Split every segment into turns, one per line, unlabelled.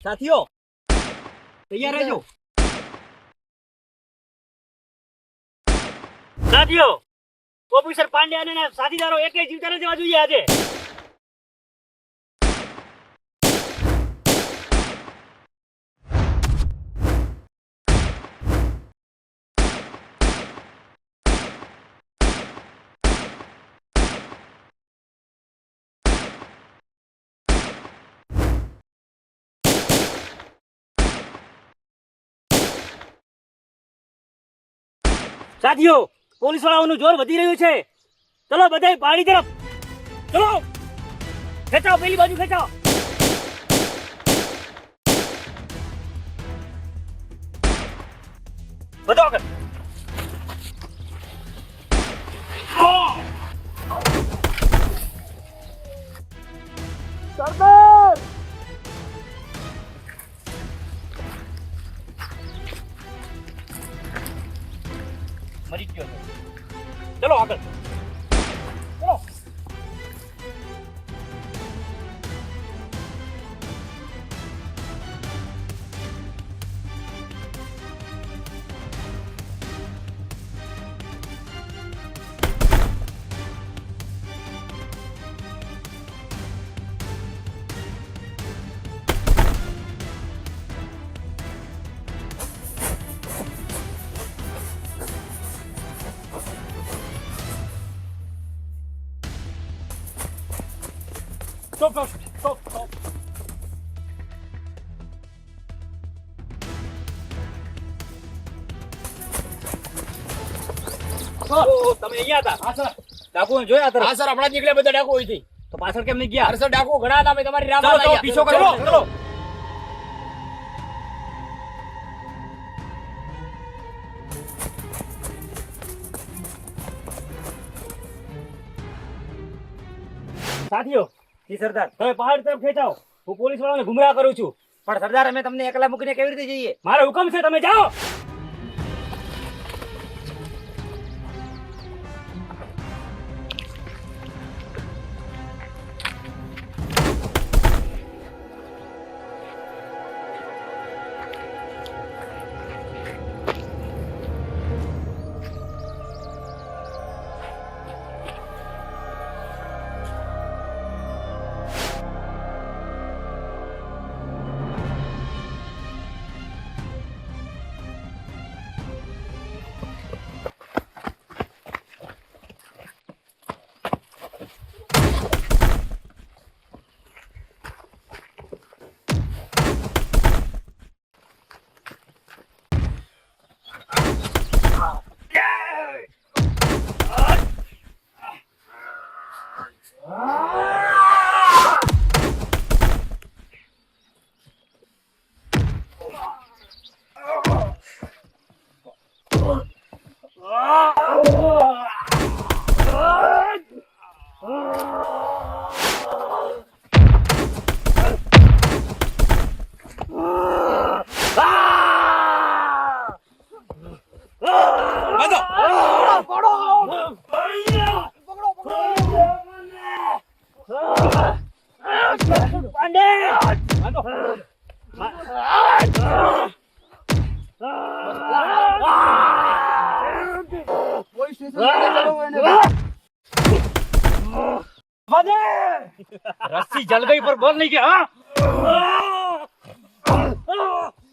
સાથીઓ તૈયાર રહેજો. સાથીઓ ઓફિસર પાંડ્યા અને સાથીદારો એકે જીવતા ન જવા જોઈએ આજે. સાથીઓ પોલીસ વાળાઓનું જોર વધી રહ્યું છે. ચલો બધાય પાણી તરફ ચલો. ખેંચાઓ, પેલી બાજુ ખેંચાઓ. બધો આગળ. સરદાર મરી ગયો છે. ચલો આગળ ચલો. Stop. તમે અહીંયા હતા? હા સર. ડાકુઓને જોયા હતા?
હા સર, હમણાં જ નીકળ્યા બધા ડાકુ અહીંથી.
તો પાછળ કેમ નહીં ગયા?
અરે સર, ડાકુ ઘણા હતા, અમે તમારી રાહ
ચલો,
જોતા
પીછો
હતા.
કરો. ચલો. સાથીઓ જી સરદાર તમે પહાડ તરફ ખેંચાઓ. હું પોલીસ વાળાને ગુમરાહ કરું છું.
પણ સરદાર, અમે તમને એકલા મૂકીને કેવી રીતે જઈએ?
મારો હુકમ છે, તમે જાઓ. रस्सी जल गई पर बोल नहीं गया.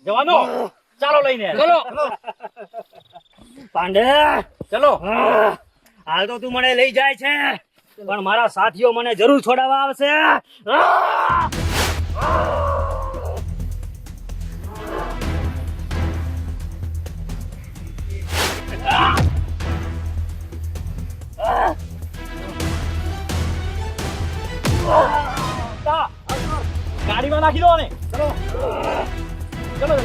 जवानो ચાલો લઈને ચલો. પાંડે ચલો. હાલ તો તું મને લઈ જાય છે, પણ મારા સાથીઓ મને જરૂર છોડાવવા આવશે. ગાડીમાં નાખી દો ને. ચલો ચલો.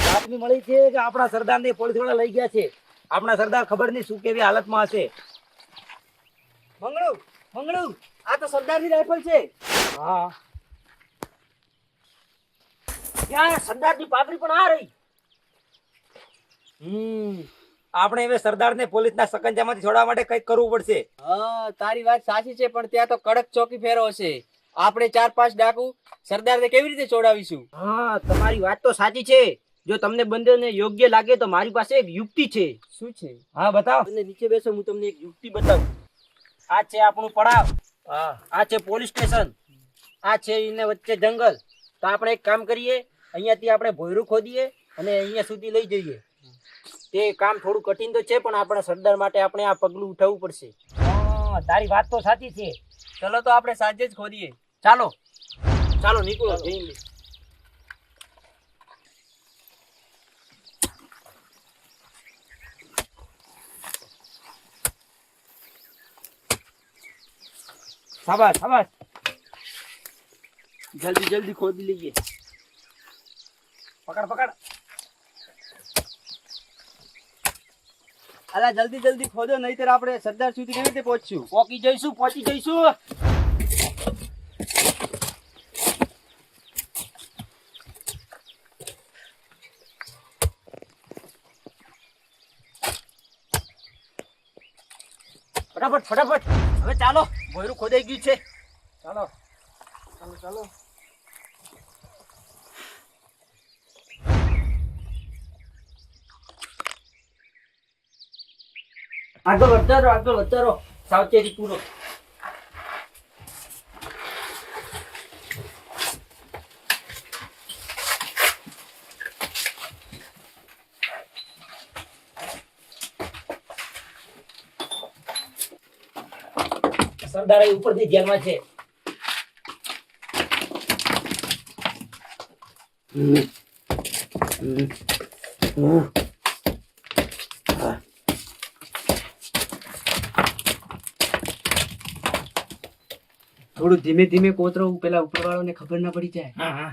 બાતમી મળી છે કે આપણા સરદારને પોલીસ વાળા લઈ ગયા છે. આપણા સરદાર ખબર નહીં શું કેવી હાલતમાં હશે. મંગળુ આ તો સરદારની રાઇફલ છે. હા, ત્યાં સરદારની પાઘડી પણ આ રહી. આપણે હવે સરદારને પોલીસના સકંજામાંથી છોડવા માટે કંઈક કરવું પડશે.
હા, તારી વાત સાચી છે, પણ ત્યાં તો કડક ચોકી ફેરો છે. આપણે 4-5 ડાકુ સરદારને કેવી રીતે છોડાવીશું?
હા તમારી વાત તો સાચી છે. જો તમને બંનેને યોગ્ય લાગે તો મારી પાસે એક યુક્તિ છે.
શું છે?
હા બતાવો. અને નીચે બેસો, હું તમને એક યુક્તિ બતાવું. આ છે આપણું પડાવ, આ છે પોલીસ સ્ટેશન, આ છે એને વચ્ચે જંગલ. તો આપણે એક કામ કરીએ, અહીંયાથી આપણે ભોયરું ખોદીએ અને અહીંયા સુધી લઈ જઈએ. તે કામ થોડું કઠિન તો છે, પણ આપણા સરદાર માટે આપણે આ પગલું ઉઠાવવું પડશે. તારી વાત તો સાચી છે.
ચલો તો આપણે સાંજે જ ખોદીએ.
ચાલો ચાલો નીકળો જઈને. શાબાશ શાબાશ, જલ્દી જલ્દી ખોદી લઈએ. પકડ પકડ.
અલા જલ્દી જલ્દી ખોદો, નહીતર આપણે સરદાર સુધી કેવી રીતે પહોંચશું?
પહોંચી જઈશું. ફટાફટ હવે ચાલો, ભોયરું ખોદાઈ ગયું છે. ચાલો ચાલો ચાલો. આગળ વધતા રહો, સાવચેતી પૂરો. સરદાર અહીં ઉપરથી ધ્યાનમાં છે.
થોડું ધીમે ધીમે કોતરો, પેલા ઉપરવાળાને ખબર ના પડી જાય.
હા